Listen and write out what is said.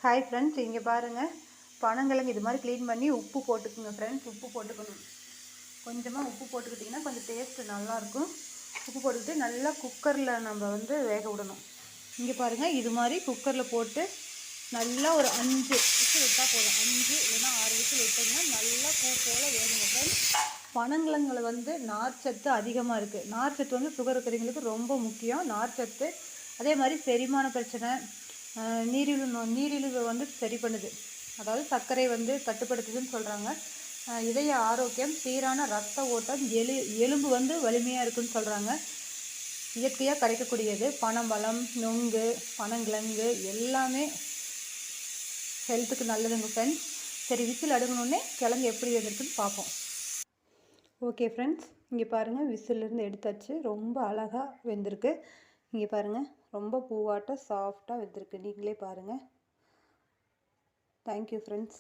Hi friends, இங்கே பாருங்கள். பனங்கிழங்கு இது மாதிரி க்ளீன் பண்ணி உப்பு போட்டுக்குங்க ஃப்ரெண்ட்ஸ். உப்பு போட்டுக்கணும். கொஞ்சமாக உப்பு போட்டுக்கிட்டிங்கன்னா கொஞ்சம் டேஸ்ட்டு நல்லாயிருக்கும். உப்பு போட்டுக்கிட்டு நல்லா குக்கரில் நம்ம வேக விடணும். இங்கே பாருங்கள், இது மாதிரி குக்கரில் போட்டு நல்லா ஒரு 5 விசில் விட்டால் போதும். 5 இல்லைன்னா 6 விசில் விட்டிங்கன்னா நல்லா பூ போல் வேணுங்க ஃப்ரெண்ட்ஸ். பனங்கிழங்குல நார்ச்சத்து அதிகமாக இருக்குது. நார்ச்சத்து சுகர் இருக்கிறவங்களுக்கு ரொம்ப முக்கியம் நார்ச்சத்து. அதே மாதிரி செரிமான பிரச்சனை, நீரிழிவு சரி பண்ணுது. அதாவது சர்க்கரை கட்டுப்படுத்துதுன்னு சொல்கிறாங்க. இதய ஆரோக்கியம், சீரான ரத்த ஓட்டம், எலும்பு வலிமையாக இருக்குதுன்னு சொல்கிறாங்க. இயற்கையாக கிடைக்கக்கூடியது. பனம்பழம், நொங்கு, பனங்கிழங்கு எல்லாமே ஹெல்த்துக்கு நல்லதுங்க ஃப்ரெண்ட்ஸ். சரி, விசில் அடுங்கணுன்னே கிழங்கு எப்படி வெந்திருக்குன்னு பார்ப்போம். ஓகே ஃப்ரெண்ட்ஸ், இங்கே பாருங்கள், விசிலிருந்து எடுத்தாச்சு. ரொம்ப அழகாக வெந்திருக்கு. இங்கே பாருங்கள், ரொம்ப பூவாட்டம் சாஃப்டாக வெந்திருக்கு. நீங்களே பாருங்கள். Thank you friends.